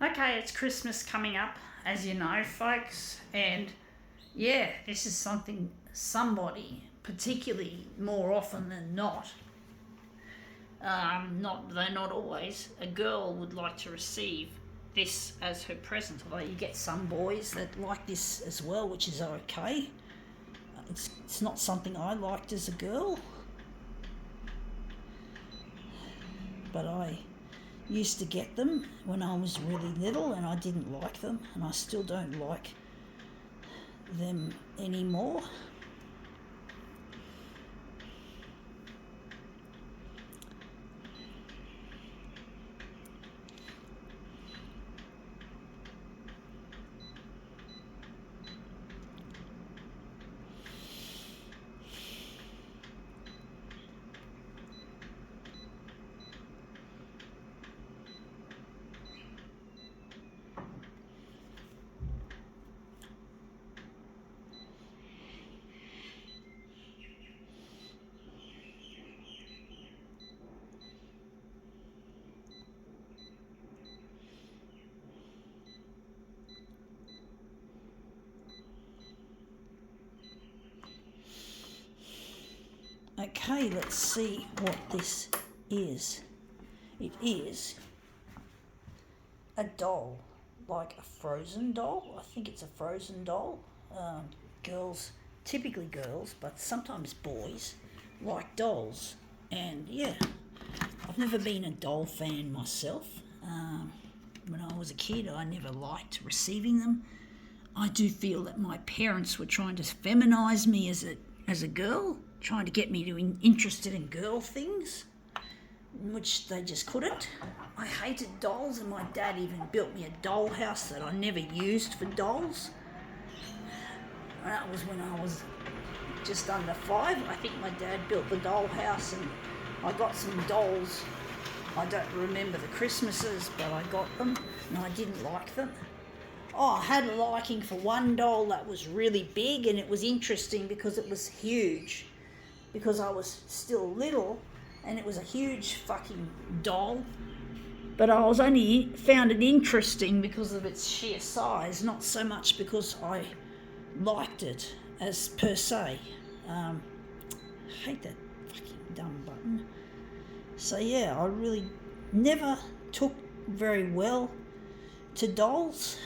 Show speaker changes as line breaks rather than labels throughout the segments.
Okay, it's Christmas coming up, as you know, folks, and yeah, this is something somebody, particularly more often than not, not though not always, a girl would like to receive this as her present. Although you get some boys that like this as well, which is okay. It's not something I liked as a girl, but I used to get them when I was really little, and I didn't like them, and I still don't like them anymore. Okay, let's see what this is. It is a doll, like a Frozen doll. I think it's a Frozen doll. Girls, typically girls, but sometimes boys, like dolls. And yeah, I've never been a doll fan myself. When I was a kid, I never liked receiving them. I do feel that my parents were trying to feminise me as a girl, trying to get me to interested in girl things, which they just couldn't. I hated dolls, and my dad even built me a doll house that I never used for dolls. That was when I was just under 5. I think my dad built the doll house, and I got some dolls. I don't remember the Christmases, but I got them, and I didn't like them. I had a liking for one doll that was really big, and it was interesting because it was huge. Because I was still little, and it was a huge fucking doll. But I was only found it interesting because of its sheer size, not so much because I liked it as per se. I hate that fucking dumb button. So yeah, I really never took very well to dolls.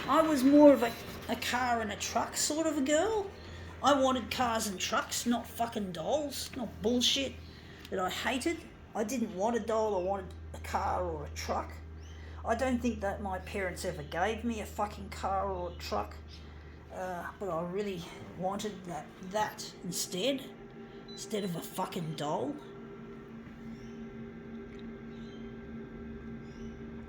I was more of a car and a truck sort of a girl. I wanted cars and trucks, not fucking dolls, not bullshit that I hated. I didn't want a doll, I wanted a car or a truck. I don't think that my parents ever gave me a fucking car or a truck, but I really wanted that instead of a fucking doll.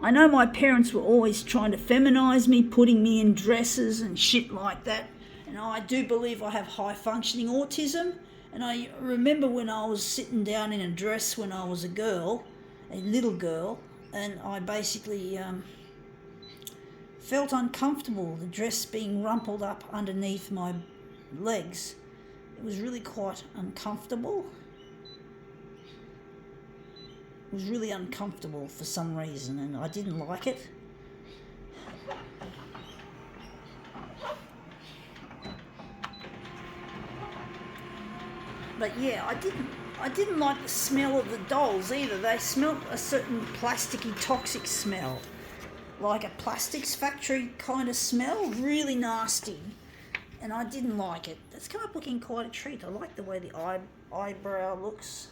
I know my parents were always trying to feminise me, putting me in dresses and shit like that. And I do believe I have high functioning autism. And I remember when I was sitting down in a dress when I was a little girl, and I basically felt uncomfortable, the dress being rumpled up underneath my legs. It was really quite uncomfortable. It was really uncomfortable for some reason, and I didn't like it. But yeah, I didn't like the smell of the dolls either. They smelled a certain plasticky, toxic smell, like a plastics factory kind of smell, really nasty, and I didn't like it. It's come up looking quite a treat. I like the way the eyebrow looks.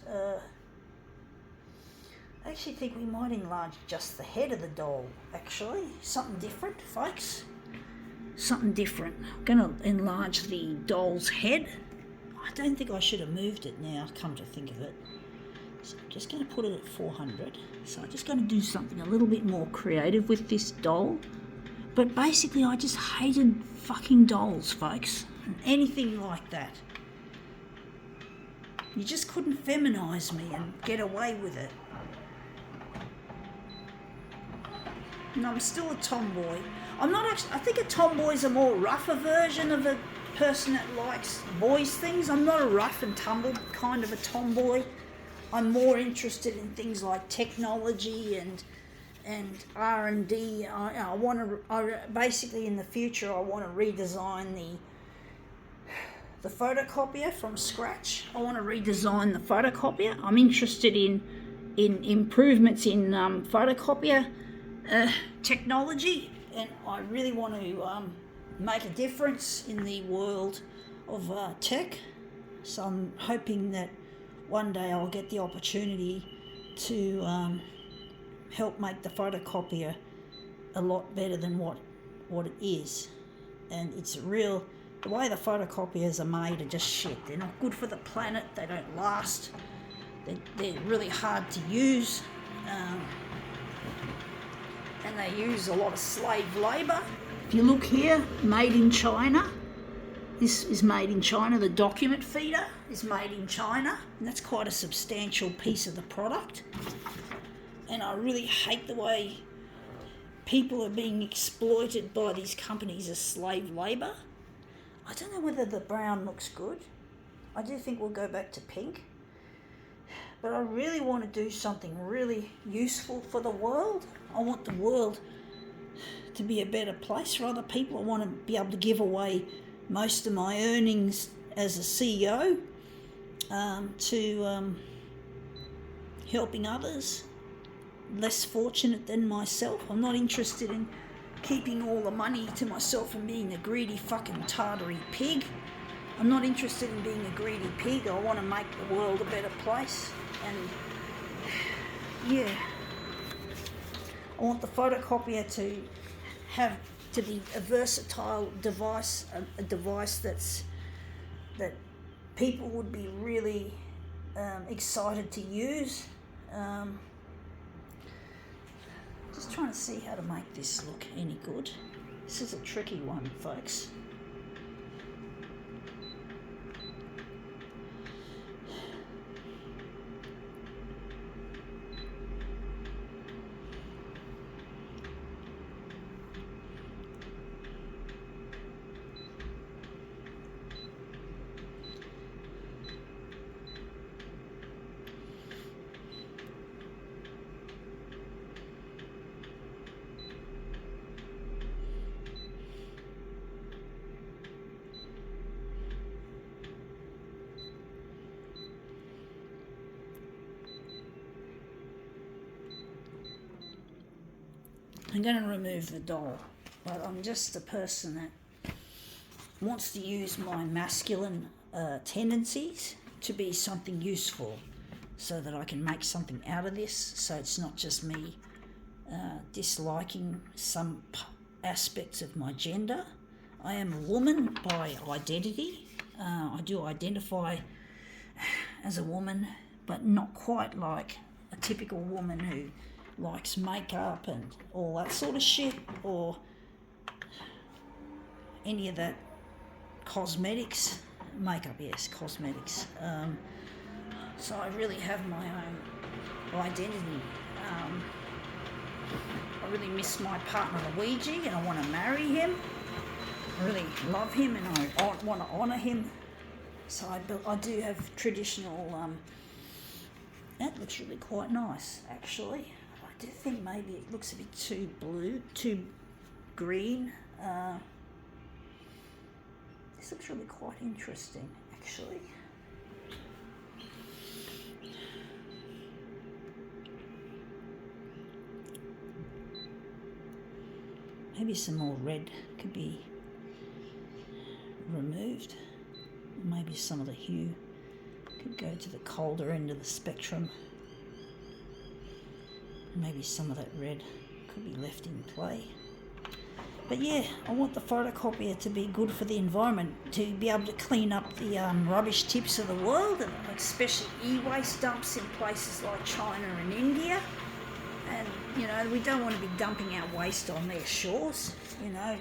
I actually think we might enlarge just the head of the doll, actually. Something different, folks. Something different. I'm going to enlarge the doll's head. I don't think I should have moved it now, come to think of it. So I'm just going to put it at 400. So I'm just going to do something a little bit more creative with this doll. But basically I just hated fucking dolls, folks. anything like that. You just couldn't feminise me and get away with it. And I'm still a tomboy. I'm not actually, I think a tomboy's a more rougher version of a person that likes boys things. I'm not a rough and tumble kind of a tomboy. I'm more interested in things like technology and R&D. I want to, basically in the future, I want to redesign the photocopier from scratch. I want to redesign the photocopier. I'm interested in improvements in photocopier technology, and I really want to make a difference in the world of tech. So I'm hoping that one day I'll get the opportunity to help make the photocopier a lot better than what it is. And it's real, the way the photocopiers are made are just shit. They're not good for the planet, they don't last, they're really hard to use, and they use a lot of slave labour. If you look here, made in China. This is made in China. The document feeder is made in China, and that's quite a substantial piece of the product. And I really hate the way people are being exploited by these companies as slave labour. I don't know whether the brown looks good. I do think we'll go back to pink. But I really want to do something really useful for the world. I want the world to be a better place for other people. I want to be able to give away most of my earnings as a CEO to helping others less fortunate than myself. I'm not interested in keeping all the money to myself and being a greedy fucking tartary pig. I'm not interested in being a greedy pig. I want to make the world a better place. And yeah, I want the photocopier to be a versatile device, a device that people would be really excited to use. Just trying to see how to make this look any good. This is a tricky one, folks. I'm going to remove the doll, but I'm just a person that wants to use my masculine tendencies to be something useful so that I can make something out of this, so it's not just me disliking some aspects of my gender. I am a woman by identity. I do identify as a woman, but not quite like a typical woman who likes makeup and all that sort of shit, or any of that cosmetics. Makeup, yes, cosmetics. So I really have my own identity. I really miss my partner Luigi, and I want to marry him. I really love him, and I want to honour him. So I do have traditional. That looks really quite nice, actually. I do think maybe it looks a bit too blue, too green. This looks really quite interesting, actually. Maybe some more red could be removed. Maybe some of the hue could go to the colder end of the spectrum. Maybe some of that red could be left in play. But yeah, I want the photocopier to be good for the environment, to be able to clean up the rubbish tips of the world, and especially e-waste dumps in places like China and India. And, you know, we don't want to be dumping our waste on their shores, you know,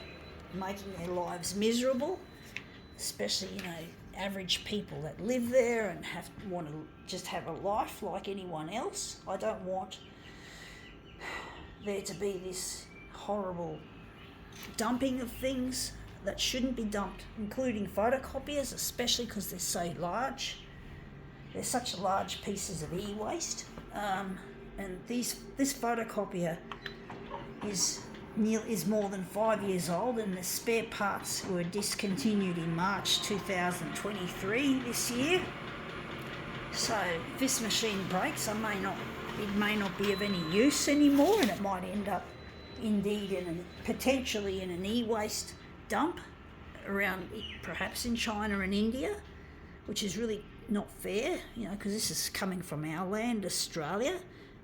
making their lives miserable. especially, average people that live there and want to just have a life like anyone else. I don't want there to be this horrible dumping of things that shouldn't be dumped, including photocopiers, especially because they're so large. They're such large pieces of e-waste. And this photocopier is more than 5 years old, and the spare parts were discontinued in March 2023 this year. So if this machine breaks, it may not be of any use anymore, and it might end up indeed potentially in an e-waste dump around, perhaps in China and India, which is really not fair, because this is coming from our land, Australia.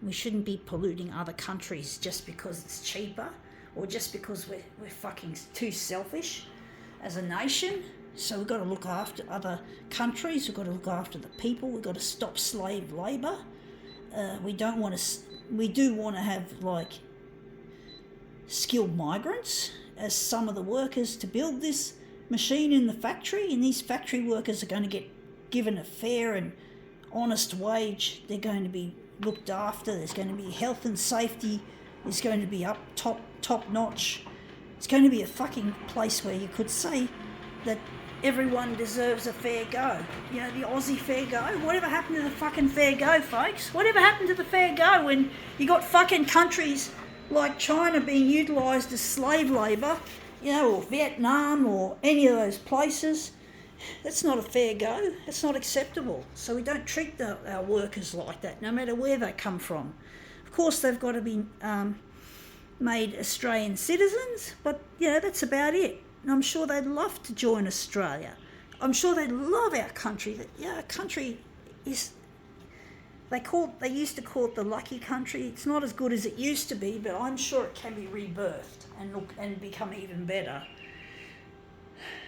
We shouldn't be polluting other countries just because it's cheaper, or just because we're fucking too selfish as a nation. So we've got to look after other countries, we've got to look after the people, we've got to stop slave labour. We do want to have skilled migrants as some of the workers to build this machine in the factory, and these factory workers are going to get given a fair and honest wage. They're going to be looked after. There's going to be health and safety. It's going to be up top notch. It's going to be a fucking place where you could say that everyone deserves a fair go. The Aussie fair go. Whatever happened to the fucking fair go, folks? Whatever happened to the fair go when you got fucking countries like China being utilised as slave labour, or Vietnam or any of those places? That's not a fair go. That's not acceptable. So we don't treat our workers like that, no matter where they come from. Of course, they've got to be made Australian citizens, but that's about it. And I'm sure they'd love to join Australia. I'm sure they'd love our country. Our country is. They used to call it the lucky country. It's not as good as it used to be, but I'm sure it can be rebirthed and become even better.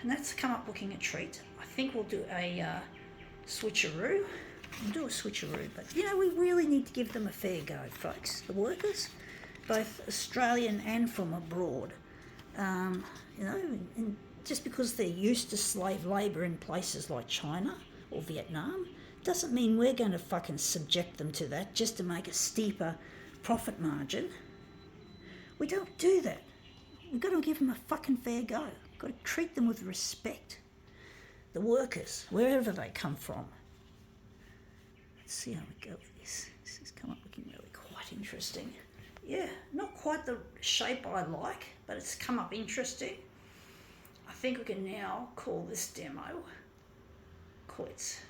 And that's come up looking a treat. I think we'll do a switcheroo. We'll do a switcheroo, but we really need to give them a fair go, folks. The workers, both Australian and from abroad. And just because they're used to slave labour in places like China or Vietnam, doesn't mean we're going to fucking subject them to that just to make a steeper profit margin. We don't do that. We've got to give them a fucking fair go. We've got to treat them with respect. The workers, wherever they come from. Let's see how we go with this. This has come up looking really quite interesting. Yeah, not quite the shape I like, but it's come up interesting. I think we can now call this demo quits.